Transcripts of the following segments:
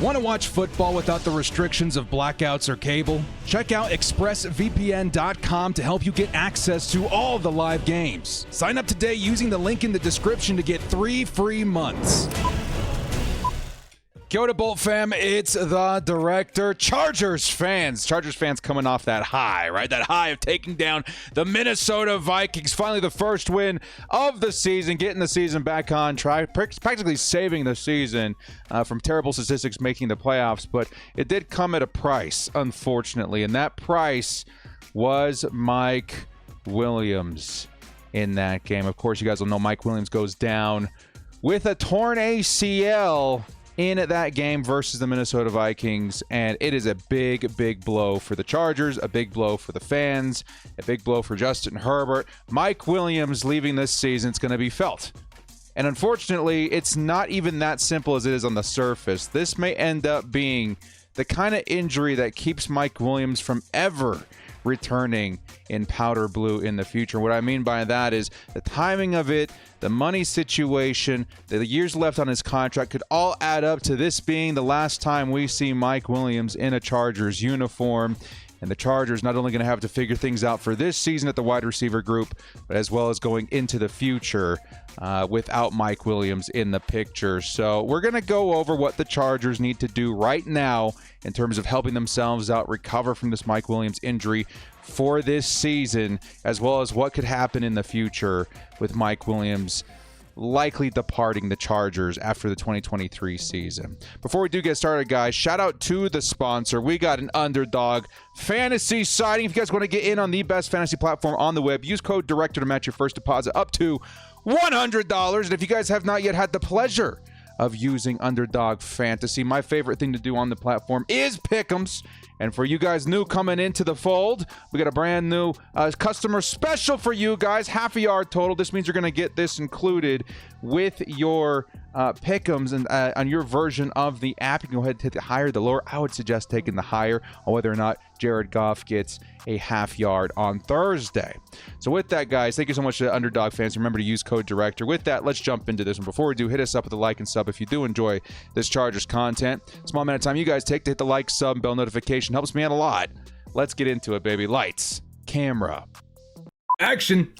Want to watch football without the restrictions of blackouts or cable? Check out expressvpn.com to help you get access to all the live games. Sign up today using the link in the description to get 3 free months. Kia ora, Bolt fam, it's the director. Chargers fans coming off that high, right? That high of taking down the Minnesota Vikings. Finally, the first win of the season, getting the season back on track, practically saving the season from terrible statistics making the playoffs. But it did come at a price, unfortunately, and that price was Mike Williams in that game. Of course, you guys will know Mike Williams goes down with a torn ACL in that game versus the Minnesota Vikings, and it is a big, big blow for the Chargers, a big blow for the fans, a big blow for Justin Herbert. Mike Williams leaving this season is going to be felt. And unfortunately, it's not even that simple as it is on the surface. This may end up being the kind of injury that keeps Mike Williams from ever returning in powder blue in the future. What I mean by that is the timing of it, the money situation, the years left on his contract could all add up to this being the last time we see Mike Williams in a Chargers uniform. And the Chargers not only going to have to figure things out for this season at the wide receiver group, but as well as going into the future without Mike Williams in the picture. So we're going to go over what the Chargers need to do right now in terms of helping themselves out, recover from this Mike Williams injury for this season, as well as what could happen in the future with Mike Williams likely departing the Chargers after the 2023 season. Before we do get started, guys, shout out to the sponsor. We got an Underdog fantasy sighting. If you guys want to get in on the best fantasy platform on the web, use code DIRECTOR to match your first deposit up to $100. And if you guys have not yet had the pleasure of using Underdog Fantasy, my favorite thing to do on the platform is pick'ems. And for you guys new coming into the fold, we got a brand new customer special for you guys, half a yard total. This means you're going to get this included with your pick'ems and on your version of the app. You can go ahead and hit the higher, the lower. I would suggest taking the higher on whether or not Jared Goff gets a half yard on Thursday. So with that, guys, thank you so much to Underdog fans. Remember to use code DIRECTOR. With that, let's jump into this one. Before we do, hit us up with a like and sub if you do enjoy this Chargers content. Small amount of time you guys take to hit the like, sub, bell notification. Helps me out a lot. Let's get into it, baby. Lights, camera, action.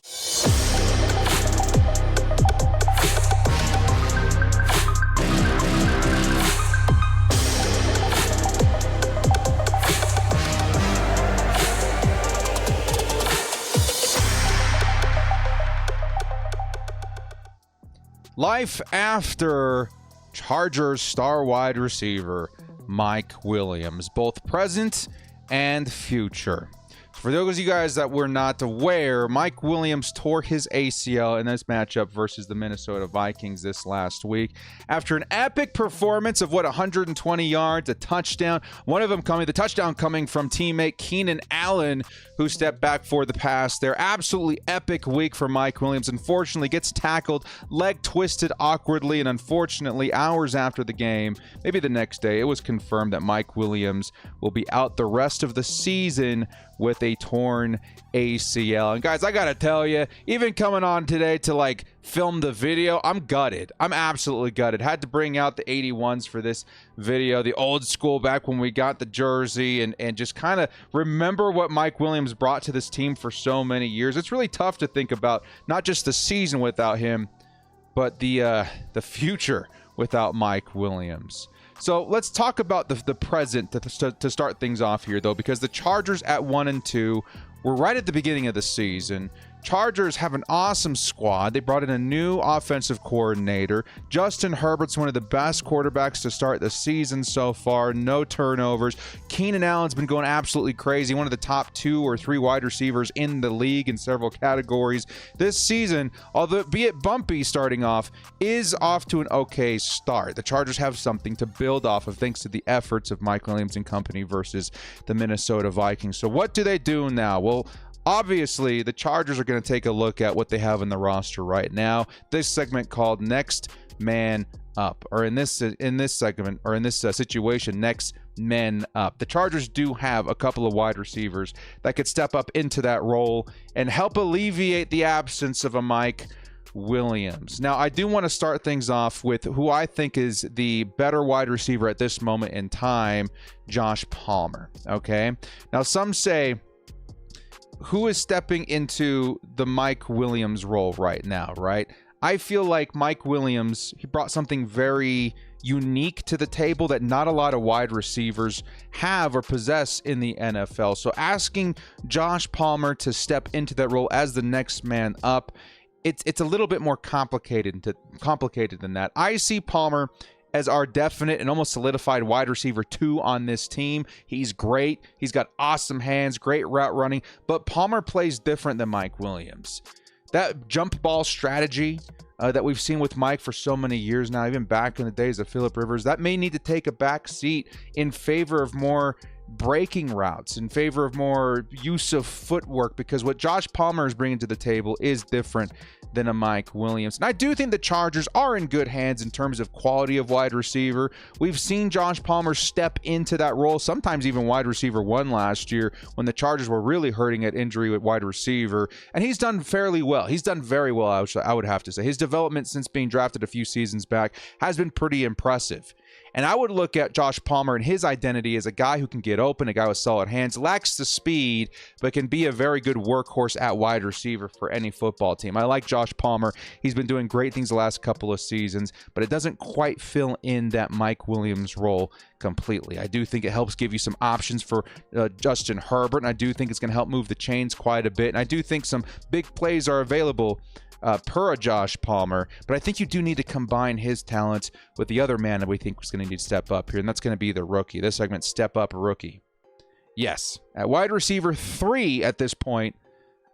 Life after Chargers star wide receiver Mike Williams, both present and future. For those of you guys that were not aware, Mike Williams tore his ACL in this matchup versus the Minnesota Vikings this last week after an epic performance of 120 yards, a touchdown. One of them the touchdown coming from teammate Keenan Allen, who stepped back for the pass there. Absolutely epic week for Mike Williams. Unfortunately, gets tackled, leg twisted awkwardly, and unfortunately, hours after the game, maybe the next day, it was confirmed that Mike Williams will be out the rest of the season with a torn ACL. And guys, I gotta tell you, even coming on today to film the video, I'm gutted. I'm absolutely gutted. Had to bring out the 81s for this video, the old school back when we got the jersey, and just kind of remember what Mike Williams brought to this team for so many years. It's really tough to think about not just the season without him, but the future without Mike Williams. So let's talk about the present to start things off here, though, because the Chargers at 1-2 were right at the beginning of the season. Chargers have an awesome squad. They brought in a new offensive coordinator. Justin Herbert's one of the best quarterbacks to start the season so far. No turnovers. Keenan Allen's been going absolutely crazy. One of the top 2 or 3 wide receivers in the league in several categories. This season, although be it bumpy starting off, is off to an okay start. The Chargers have something to build off of thanks to the efforts of Mike Williams and company versus the Minnesota Vikings. So what do they do now? Well, obviously, the Chargers are going to take a look at what they have in the roster right now. This segment called Next Man Up, or in this segment, or in this situation, Next Men Up. The Chargers do have a couple of wide receivers that could step up into that role and help alleviate the absence of a Mike Williams. Now, I do want to start things off with who I think is the better wide receiver at this moment in time, Josh Palmer. Okay. Now, some say, who is stepping into the Mike Williams role right now, right? I feel like Mike Williams, he brought something very unique to the table that not a lot of wide receivers have or possess in the NFL. So asking Josh Palmer to step into that role as the next man up, it's a little bit more complicated than that. I see Palmer as our definite and almost solidified wide receiver 2 on this team. He's great. He's got awesome hands, great route running, but Palmer plays different than Mike Williams. That jump ball strategy that we've seen with Mike for so many years now, even back in the days of Phillip Rivers, that may need to take a back seat in favor of more breaking routes, in favor of more use of footwork, because what Josh Palmer is bringing to the table is different than a Mike Williams. And I do think the Chargers are in good hands in terms of quality of wide receiver. We've seen Josh Palmer step into that role, sometimes even wide receiver 1 last year when the Chargers were really hurting at injury with wide receiver, and he's done fairly well. He's done very well, I would have to say. His development since being drafted a few seasons back has been pretty impressive. And I would look at Josh Palmer and his identity as a guy who can get open, a guy with solid hands, lacks the speed, but can be a very good workhorse at wide receiver for any football team. I like Josh Palmer. He's been doing great things the last couple of seasons, but it doesn't quite fill in that Mike Williams role completely. I do think it helps give you some options for Justin Herbert, and I do think it's going to help move the chains quite a bit. And I do think some big plays are available per a Josh Palmer, but I think you do need to combine his talents with the other man that we think is going to need to step up here, and that's going to be the rookie. This segment, Step Up Rookie. Yes, at wide receiver 3 at this point,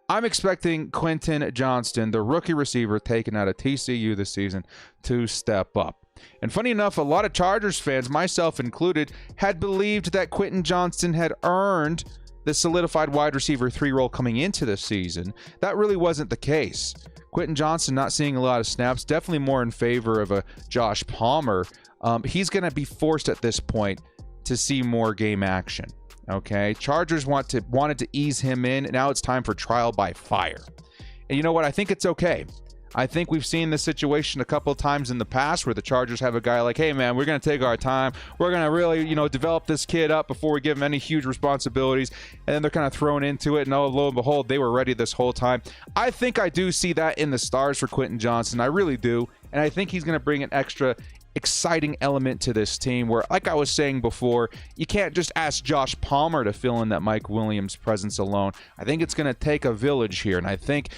I'm expecting Quinton Johnson, the rookie receiver taken out of TCU this season, to step up. And funny enough, a lot of Chargers fans, myself included, had believed that Quinton Johnson had earned the solidified wide receiver 3 role coming into this season. That really wasn't the case. Quinton Johnson not seeing a lot of snaps, definitely more in favor of a Josh Palmer. He's going to be forced at this point to see more game action. Okay, Chargers wanted to ease him in. Now it's time for trial by fire. And you know what? I think it's okay. I think we've seen this situation a couple of times in the past where the Chargers have a guy like, hey, man, we're going to take our time. We're going to really, develop this kid up before we give him any huge responsibilities. And then they're kind of thrown into it. And oh, lo and behold, they were ready this whole time. I think I do see that in the stars for Quinton Johnson. I really do. And I think he's going to bring an extra exciting element to this team where, like I was saying before, you can't just ask Josh Palmer to fill in that Mike Williams presence alone. I think it's going to take a village here. And I think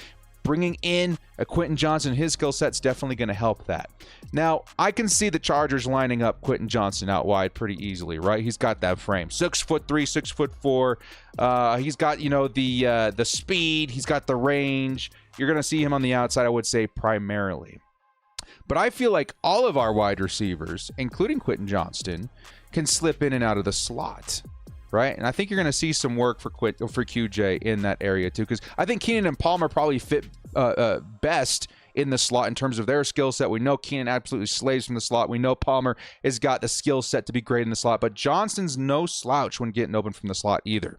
bringing in a Quinton Johnson, his skill set's definitely going to help that. Now, I can see the Chargers lining up Quinton Johnson out wide pretty easily, right? He's got that frame, 6'3", 6'4". He's got, the speed. He's got the range. You're going to see him on the outside, I would say, primarily. But I feel like all of our wide receivers, including Quinton Johnston, can slip in and out of the slot. Right? And I think you're going to see some work for QJ in that area too, because I think Keenan and Palmer probably fit best in the slot in terms of their skill set. We know Keenan absolutely slays from the slot. We know Palmer has got the skill set to be great in the slot, but Johnston's no slouch when getting open from the slot either.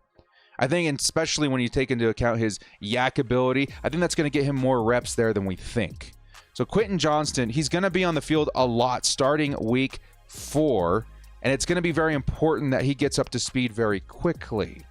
I think, and especially when you take into account his yak ability, I think that's going to get him more reps there than we think. So Quinton Johnston, he's going to be on the field a lot starting week 4. And it's going to be very important that he gets up to speed very quickly.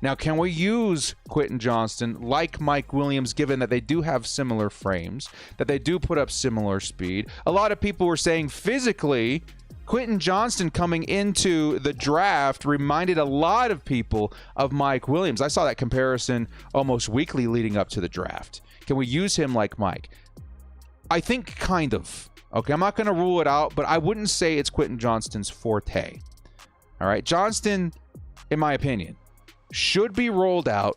Now, can we use Quinton Johnston like Mike Williams, given that they do have similar frames, that they do put up similar speed? A lot of people were saying physically, Quinton Johnston coming into the draft reminded a lot of people of Mike Williams. I saw that comparison almost weekly leading up to the draft. Can we use him like Mike? I think kind of. Okay, I'm not going to rule it out, but I wouldn't say it's Quinton Johnston's forte. All right, Johnston, in my opinion, should be rolled out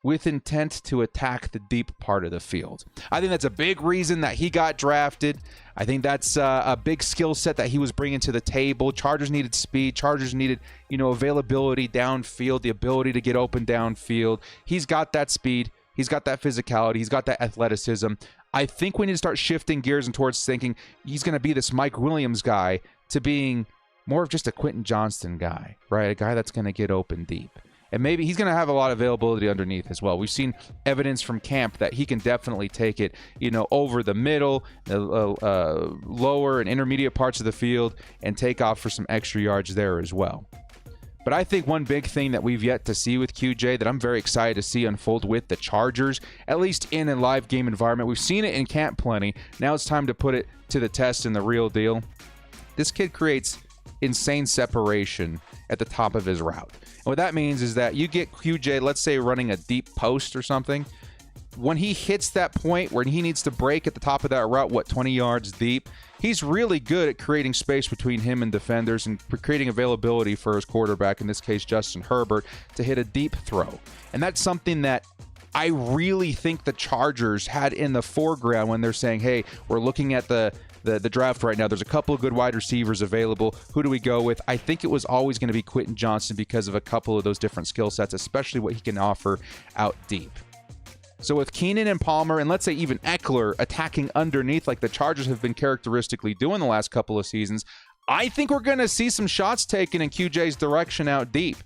with intent to attack the deep part of the field. I think that's a big reason that he got drafted. I think that's a big skill set that he was bringing to the table. Chargers needed speed. Chargers needed, availability downfield, the ability to get open downfield. He's got that speed. He's got that physicality. He's got that athleticism. I think we need to start shifting gears and towards thinking he's going to be this Mike Williams guy to being more of just a Quinton Johnston guy, right? A guy that's going to get open deep. And maybe he's going to have a lot of availability underneath as well. We've seen evidence from camp that he can definitely take it, over the middle, lower and intermediate parts of the field and take off for some extra yards there as well. But I think one big thing that we've yet to see with QJ that I'm very excited to see unfold with the Chargers, at least in a live game environment. We've seen it in camp plenty. Now it's time to put it to the test in the real deal. This kid creates insane separation at the top of his route. And what that means is that you get QJ, let's say, running a deep post or something. When he hits that point where he needs to break at the top of that route, 20 yards deep, he's really good at creating space between him and defenders and creating availability for his quarterback, in this case Justin Herbert, to hit a deep throw. And that's something that I really think the Chargers had in the foreground when they're saying, hey, we're looking at the draft right now. There's a couple of good wide receivers available. Who do we go with? I think it was always going to be Quinton Johnson because of a couple of those different skill sets, especially what he can offer out deep. So with Keenan and Palmer, and let's say even Eckler attacking underneath like the Chargers have been characteristically doing the last couple of seasons, I think we're going to see some shots taken in QJ's direction out deep.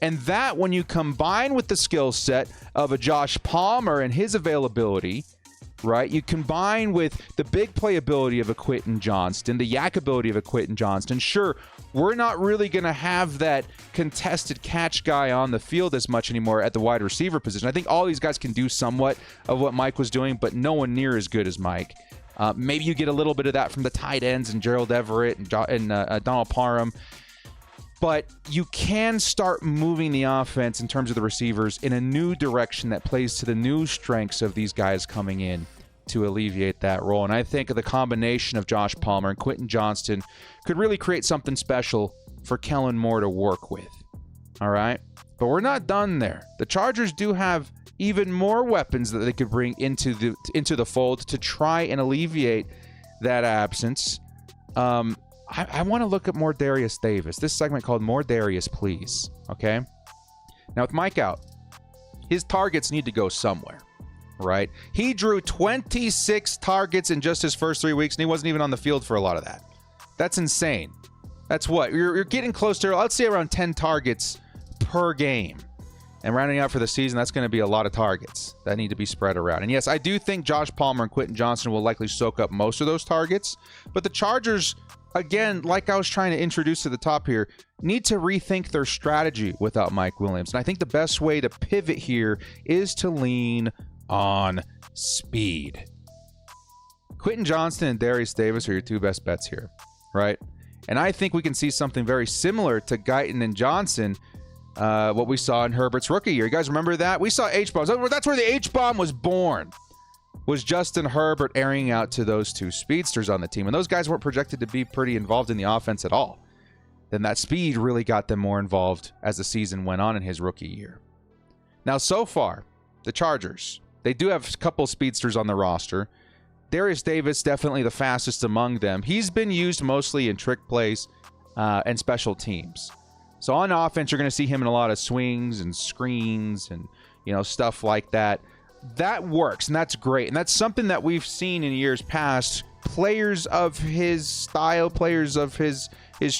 And that, when you combine with the skill set of a Josh Palmer and his availability, right? You combine with the big playability of a Quinton Johnson, the yak ability of a Quinton Johnson. Sure, we're not really going to have that contested catch guy on the field as much anymore at the wide receiver position. I think all these guys can do somewhat of what Mike was doing, but no one near as good as Mike. Maybe you get a little bit of that from the tight ends and Gerald Everett and Donald Parham. But you can start moving the offense in terms of the receivers in a new direction that plays to the new strengths of these guys coming in to alleviate that role. And I think the combination of Josh Palmer and Quinton Johnson could really create something special for Kellen Moore to work with. All right? But we're not done there. The Chargers do have even more weapons that they could bring into the fold to try and alleviate that absence. I want to look at more Darius Davis. This segment called More Darius, Please. Okay? Now, with Mike out, his targets need to go somewhere, right? He drew 26 targets in just his first 3 weeks, and he wasn't even on the field for a lot of that. That's insane. That's what? You're getting close to, let's say, around 10 targets per game. And rounding out for the season, that's going to be a lot of targets that need to be spread around. And yes, I do think Josh Palmer and Quinton Johnson will likely soak up most of those targets. But the Chargers, again, like I was trying to introduce to the top here, need to rethink their strategy without Mike Williams. And I think the best way to pivot here is to lean on speed. Quinton Johnson and Darius Davis are your two best bets here, right? And I think we can see something very similar to Guyton and Johnson, what we saw in Herbert's rookie year. You guys remember that? We saw H-bombs. That's where the H-bomb was born, was Justin Herbert airing out to those two speedsters on the team. And those guys weren't projected to be pretty involved in the offense at all. Then that speed really got them more involved as the season went on in his rookie year. Now, so far, the Chargers, they do have a couple speedsters on the roster. Darius Davis, definitely the fastest among them. He's been used mostly in trick plays and special teams. So on offense, you're going to see him in a lot of swings and screens and, stuff like that. That works, and that's great. And that's something that we've seen in years past. Players of his style, players of his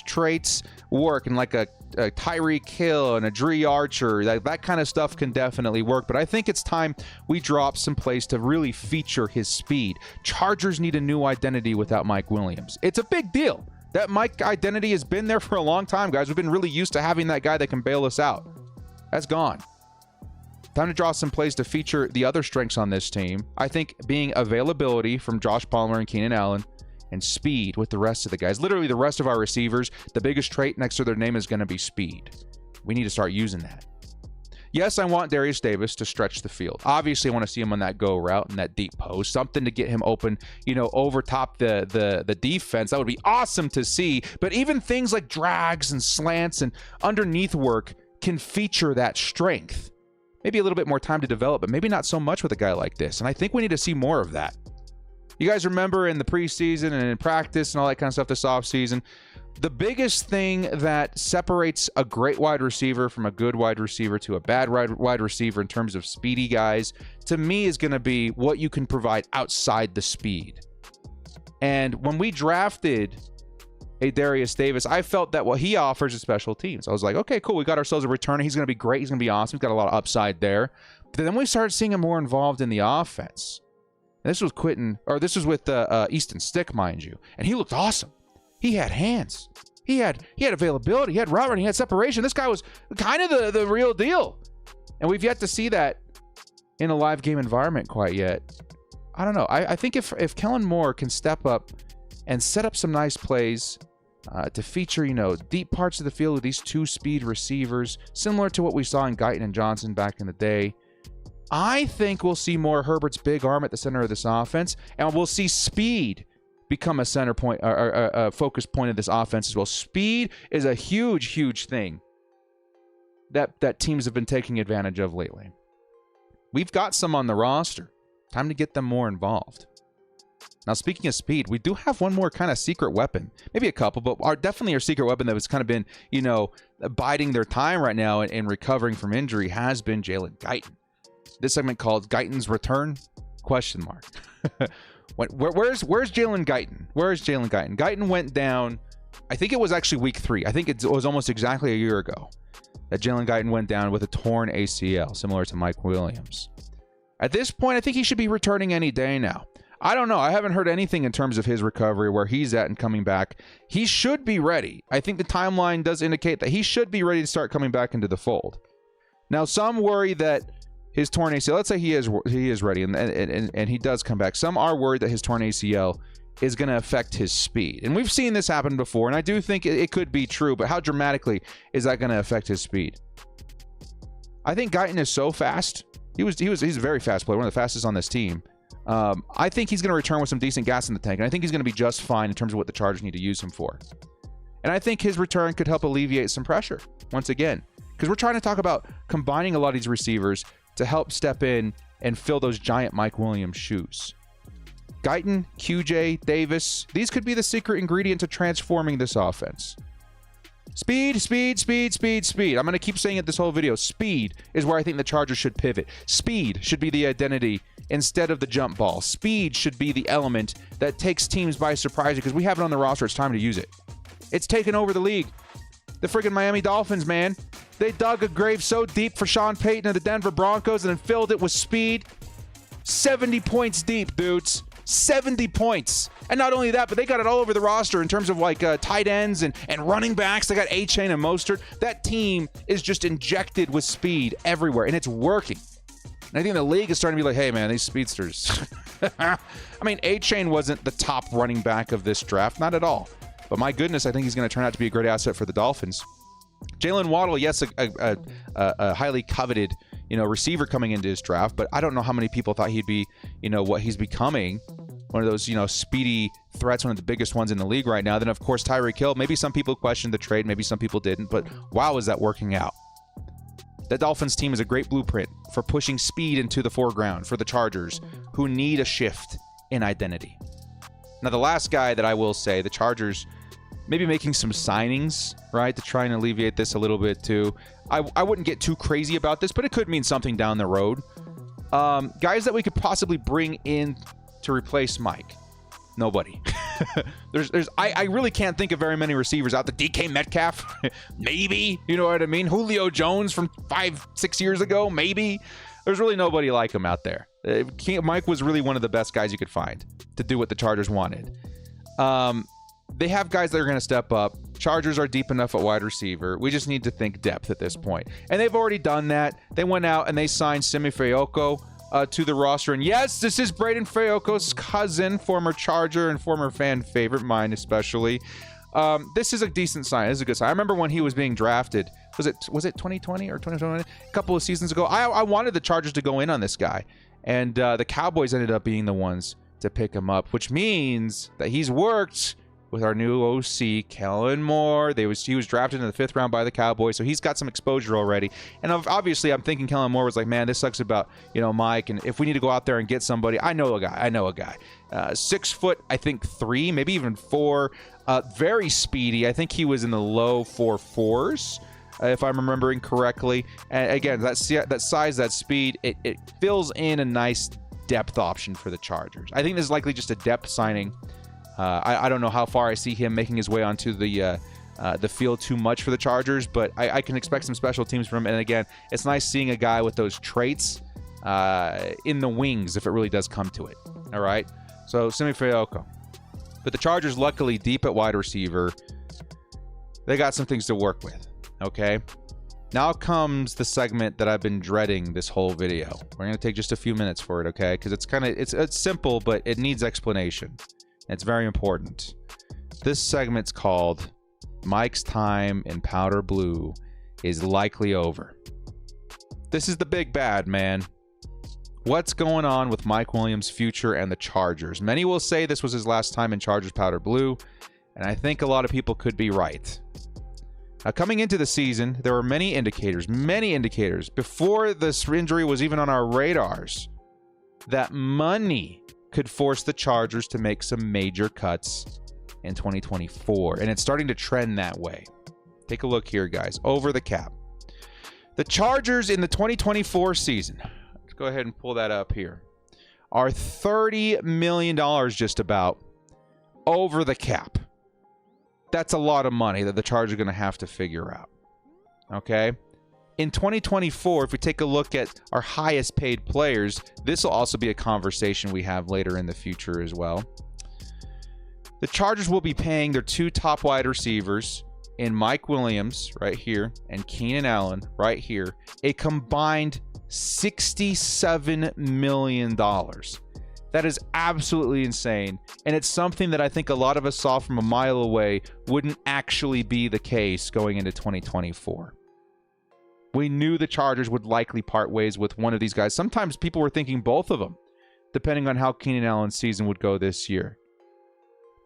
traits work. And like a Tyreek Hill and a Dree Archer, that kind of stuff can definitely work. But I think it's time we drop some plays to really feature his speed. Chargers need a new identity without Mike Williams. It's a big deal. That Mike identity has been there for a long time, guys. We've been really used to having that guy that can bail us out. That's gone. Time to draw some plays to feature the other strengths on this team. I think being availability from Josh Palmer and Keenan Allen, and speed with the rest of the guys. Literally the rest of our receivers, the biggest trait next to their name is going to be speed. We need to start using that. Yes, I want Darius Davis to stretch the field. Obviously, I want to see him on that go route and that deep post, something to get him open, over top the defense. That would be awesome to see. But even things like drags and slants and underneath work can feature that strength. Maybe a little bit more time to develop, but maybe not so much with a guy like this. And I think we need to see more of that. You guys remember in the preseason and in practice and all that kind of stuff this offseason, the biggest thing that separates a great wide receiver from a good wide receiver to a bad wide receiver in terms of speedy guys, to me, is going to be what you can provide outside the speed. And when we drafted a Darius Davis, I felt that what he offers is special teams. I was like, okay, cool. We got ourselves a returner. He's going to be great. He's going to be awesome. He's got a lot of upside there. But then we started seeing him more involved in the offense. And this was this was with Easton Stick, mind you. And he looked awesome. He had hands. He had availability. He had route running. He had separation. This guy was kind of the real deal. And we've yet to see that in a live game environment quite yet. I don't know. I think if Kellen Moore can step up and set up some nice plays to feature, deep parts of the field with these two-speed receivers, similar to what we saw in Quinton and Johnson back in the day, I think we'll see more Herbert's big arm at the center of this offense, and we'll see speed become a center point or a focus point of this offense as well. Speed is a huge, huge thing that teams have been taking advantage of lately. We've got some on the roster. Time to get them more involved. Now, speaking of speed, we do have one more kind of secret weapon. Maybe a couple, but definitely our secret weapon that has kind of been, biding their time right now and recovering from injury has been Jaylen Gon. This segment called Gon's Return? ? Where's Jaylen Gon? Where is Jaylen Gon? Gon went down, I think it was actually week 3. I think it was almost exactly a year ago that Jaylen Gon went down with a torn ACL, similar to Mike Williams. At this point, I think he should be returning any day now. I don't know. I haven't heard anything in terms of his recovery, where he's at and coming back. He should be ready. I think the timeline does indicate that he should be ready to start coming back into the fold. Now, some worry that his torn ACL, let's say he is ready and he does come back. Some are worried that his torn ACL is going to affect his speed. And we've seen this happen before, and I do think it could be true, but how dramatically is that going to affect his speed? I think Quinton is so fast. He's a very fast player, one of the fastest on this team. I think he's going to return with some decent gas in the tank, and I think he's going to be just fine in terms of what the Chargers need to use him for. And I think his return could help alleviate some pressure, once again, because we're trying to talk about combining a lot of these receivers to help step in and fill those giant Mike Williams shoes. Quinton, QJ, Davis, these could be the secret ingredient to transforming this offense. Speed, speed, speed, speed, speed. I'm going to keep saying it this whole video. Speed is where I think the Chargers should pivot. Speed should be the identity instead of the jump ball. Speed should be the element that takes teams by surprise because we have it on the roster. It's time to use it. It's taken over the league. The friggin' Miami Dolphins, man. They dug a grave so deep for Sean Payton and the Denver Broncos and then filled it with speed. 70 points deep, dudes. 70 points. And not only that, but they got it all over the roster in terms of tight ends and running backs. They got A-Chain and Mostert. That team is just injected with speed everywhere, and it's working. And I think the league is starting to be like, hey, man, these speedsters. I mean, A-Chain wasn't the top running back of this draft. Not at all. But my goodness, I think he's going to turn out to be a great asset for the Dolphins. Jalen Waddle, yes, a highly coveted receiver coming into his draft, but I don't know how many people thought he'd be, what he's becoming. One of those, speedy threats, one of the biggest ones in the league right now. Then, of course, Tyreek Hill. Maybe some people questioned the trade. Maybe some people didn't. But wow, is that working out? The Dolphins team is a great blueprint for pushing speed into the foreground for the Chargers, who need a shift in identity. Now, the last guy that I will say, the Chargers maybe making some signings, right, to try and alleviate this a little bit too. I wouldn't get too crazy about this, but it could mean something down the road. Guys that we could possibly bring in to replace Mike. Nobody. I really can't think of very many receivers out there. DK Metcalf, maybe. You know what I mean? Julio Jones from 5-6 years ago, maybe. There's really nobody like him out there. Mike was really one of the best guys you could find to do what the Chargers wanted. They have guys that are going to step up. Chargers are deep enough at wide receiver. We just need to think depth at this point. And they've already done that. They went out and they signed Simi Foko to the roster. And yes, this is Braden Feoko's cousin, former Charger and former fan favorite, mine especially. This is a decent sign. This is a good sign. I remember when he was being drafted. Was it 2020 or 2021? A couple of seasons ago. I wanted the Chargers to go in on this guy. And the Cowboys ended up being the ones to pick him up, which means that he's worked with our new OC, Kellen Moore. He was drafted in the 5th round by the Cowboys, so he's got some exposure already. And obviously, I'm thinking Kellen Moore was like, man, this sucks about, Mike, and if we need to go out there and get somebody, I know a guy. 6 foot, I think 3, maybe even 4. Very speedy. I think he was in the low 4.4s, if I'm remembering correctly. And again, that size, that speed, it fills in a nice depth option for the Chargers. I think this is likely just a depth signing. I don't know how far I see him making his way onto the field too much for the Chargers, but I can expect some special teams from him. And again, it's nice seeing a guy with those traits in the wings if it really does come to it. All right, so Simi Foko. But the Chargers, luckily, deep at wide receiver, they got some things to work with. Okay, now comes the segment that I've been dreading this whole video. We're gonna take just a few minutes for it, okay? Because it's simple, but it needs explanation. It's very important. This segment's called Mike's time in powder blue is likely over. This is the big bad, man. What's going on with Mike Williams' future and the Chargers? Many will say this was his last time in Chargers powder blue, and I think a lot of people could be right. Now, coming into the season, there were many indicators before this injury was even on our radars that money could force the Chargers to make some major cuts in 2024, and it's starting to trend that way. Take a look here, guys. Over the cap. The Chargers in the 2024 season, let's go ahead and pull that up here, are $30 million just about over the cap. That's a lot of money that the Chargers are going to have to figure out. Okay? In 2024, if we take a look at our highest paid players, this will also be a conversation we have later in the future as well. The Chargers will be paying their two top wide receivers in Mike Williams right here and Keenan Allen right here a combined $67 million. That is absolutely insane, and it's something that I think a lot of us saw from a mile away wouldn't actually be the case going into 2024. We knew the Chargers would likely part ways with one of these guys. Sometimes people were thinking both of them, depending on how Keenan Allen's season would go this year.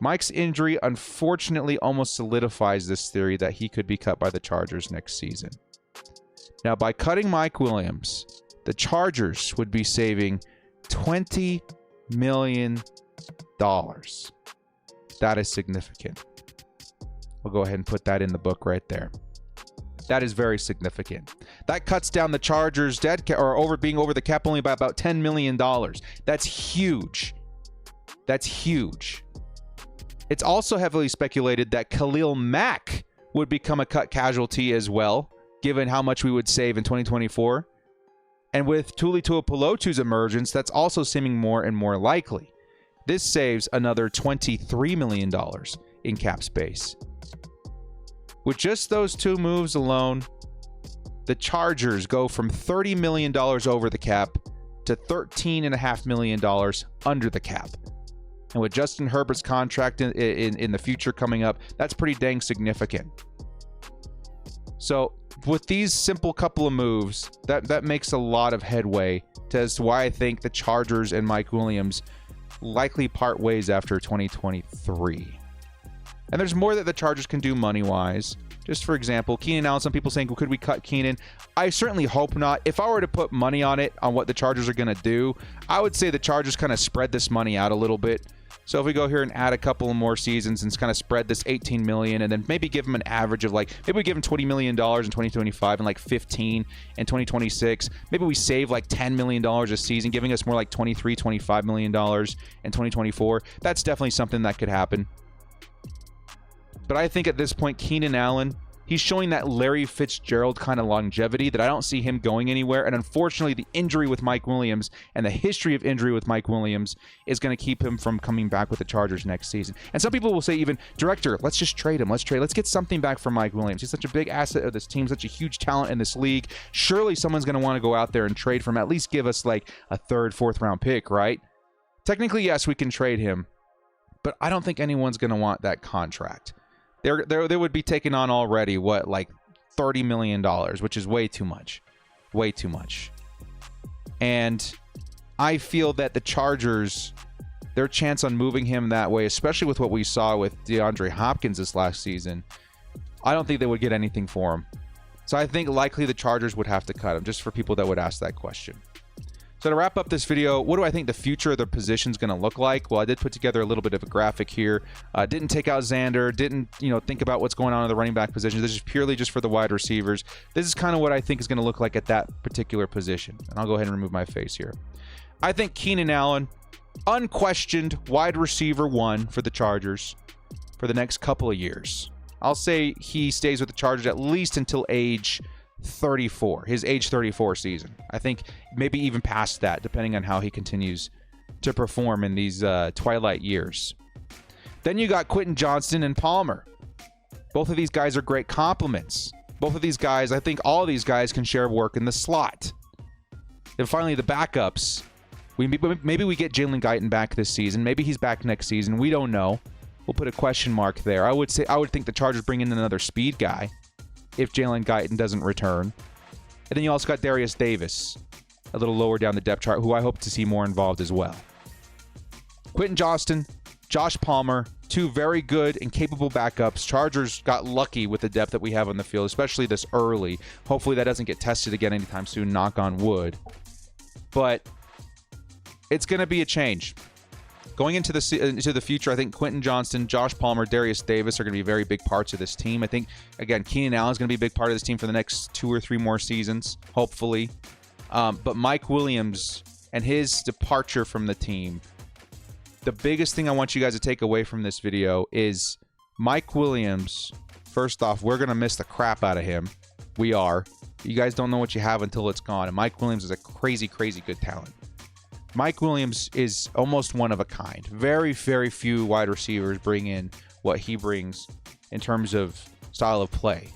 Mike's injury unfortunately almost solidifies this theory that he could be cut by the Chargers next season. Now, by cutting Mike Williams, the Chargers would be saving $20 million. That is significant. We'll go ahead and put that in the book right there. That is very significant. That cuts down the Chargers being over the cap only by about $10 million. That's huge. That's huge. It's also heavily speculated that Khalil Mack would become a cut casualty as well, given how much we would save in 2024. And with Tuli Tuipulotu's emergence, that's also seeming more and more likely. This saves another $23 million in cap space. With just those two moves alone, the Chargers go from $30 million over the cap to $13.5 million under the cap. And with Justin Herbert's contract in the future coming up, that's pretty dang significant. So with these simple couple of moves, that makes a lot of headway as to why I think the Chargers and Mike Williams likely part ways after 2023. And there's more that the Chargers can do money-wise. Just for example, Keenan Allen, some people saying, well, could we cut Keenan? I certainly hope not. If I were to put money on it, on what the Chargers are going to do, I would say the Chargers kind of spread this money out a little bit. So if we go here and add a couple more seasons and kind of spread this $18 million and then maybe give them an average of maybe we give them $20 million in 2025 and 15 in 2026. Maybe we save $10 million a season, giving us more like $23-25 million in 2024. That's definitely something that could happen. But I think at this point, Keenan Allen, he's showing that Larry Fitzgerald kind of longevity that I don't see him going anywhere. And unfortunately, the injury with Mike Williams and the history of injury with Mike Williams is going to keep him from coming back with the Chargers next season. And some people will say even, director, let's just trade him. Let's get something back for Mike Williams. He's such a big asset of this team, such a huge talent in this league. Surely someone's going to want to go out there and trade for him, at least give us a third, fourth round pick, right? Technically, yes, we can trade him, but I don't think anyone's going to want that contract. They would be taking on already, $30 million, which is way too much. Way too much. And I feel that the Chargers, their chance on moving him that way, especially with what we saw with DeAndre Hopkins this last season, I don't think they would get anything for him. So I think likely the Chargers would have to cut him, just for people that would ask that question. So to wrap up this video, what do I think the future of the position is going to look like? Well, I did put together a little bit of a graphic here. Didn't take out Xander, didn't think about what's going on in the running back position. This is purely just for the wide receivers. This is kind of what I think is going to look like at that particular position. And I'll go ahead and remove my face here. I think Keenan Allen unquestioned wide receiver 1 for the Chargers for the next couple of years. I'll say he stays with the Chargers at least until age 34, his age 34 season. I think maybe even past that, depending on how he continues to perform in these twilight years. Then you got Quinton Johnson and Palmer. Both of these guys are great compliments. Both of these guys, I think all of these guys can share work in the slot. And finally, the backups. Maybe we get Jaylen Gon back this season. Maybe he's back next season. We don't know. We'll put a question mark there. I would think the Chargers bring in another speed guy if Jaylen Gon doesn't return. And then you also got Darius Davis, a little lower down the depth chart, who I hope to see more involved as well. Quinton Johnson, Josh Palmer, 2 very good and capable backups. Chargers got lucky with the depth that we have on the field, especially this early. Hopefully that doesn't get tested again anytime soon, knock on wood. But it's going to be a change. Going into the future, I think Quinton Johnson, Josh Palmer, Darius Davis are going to be very big parts of this team. I think, again, Keenan Allen is going to be a big part of this team for the next 2 or 3 more seasons, hopefully. But Mike Williams and his departure from the team, the biggest thing I want you guys to take away from this video is Mike Williams. First off, we're going to miss the crap out of him. We are. You guys don't know what you have until it's gone. And Mike Williams is a crazy, crazy good talent. Mike Williams is almost one of a kind. Very, very few wide receivers bring in what he brings in terms of style of play,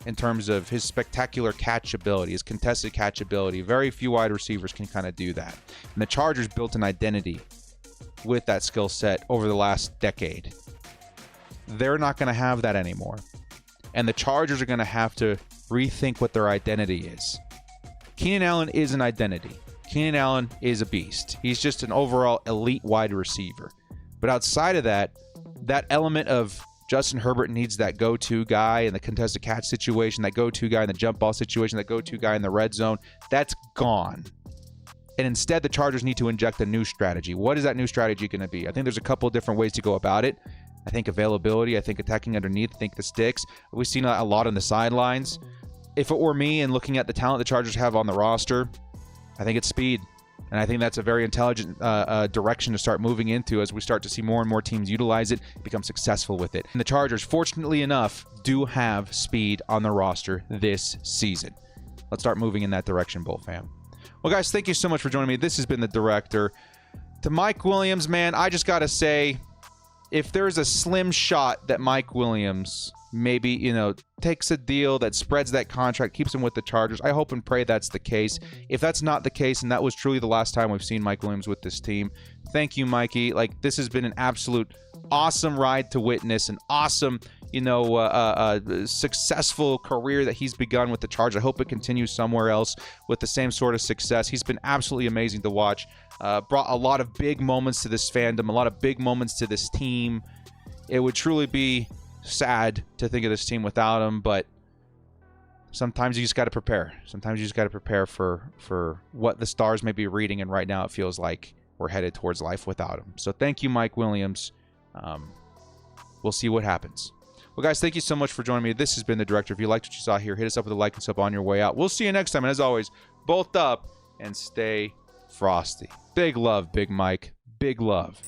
in terms of his spectacular catch ability, his contested catch ability. Very few wide receivers can kind of do that. And the Chargers built an identity with that skill set over the last decade. They're not going to have that anymore. And the Chargers are going to have to rethink what their identity is. Keenan Allen is an identity. Keenan Allen is a beast. He's just an overall elite wide receiver. But outside of that, that element of Justin Herbert needs that go-to guy in the contested catch situation, that go-to guy in the jump ball situation, that go-to guy in the red zone, that's gone. And instead, the Chargers need to inject a new strategy. What is that new strategy going to be? I think there's a couple of different ways to go about it. I think availability, I think attacking underneath, I think the sticks. We've seen a lot on the sidelines. If it were me and looking at the talent the Chargers have on the roster, I think it's speed. And I think that's a very intelligent direction to start moving into as we start to see more and more teams utilize it, become successful with it. And the Chargers, fortunately enough, do have speed on the roster this season. Let's start moving in that direction, Bull fam. Well, guys, thank you so much for joining me. This has been the Director. To Mike Williams, man, I just got to say, if there's a slim shot that Mike Williams maybe, takes a deal that spreads that contract, keeps him with the Chargers, I hope and pray that's the case. If that's not the case, and that was truly the last time we've seen Mike Williams with this team, thank you, Mikey. This has been an absolute awesome ride to witness, an awesome, successful career that he's begun with the Chargers. I hope it continues somewhere else with the same sort of success. He's been absolutely amazing to watch. Brought a lot of big moments to this fandom, a lot of big moments to this team. It would truly be sad to think of this team without him, but sometimes you just got to prepare. Sometimes you just got to prepare for what the stars may be reading, and right now it feels like we're headed towards life without him. So thank you, Mike Williams. We'll see what happens. Well, guys, thank you so much for joining me. This has been the Director. If you liked what you saw here, hit us up with a like and sub on your way out. We'll see you next time, and as always, bolt up and stay frosty. Big love, Big Mike. Big love.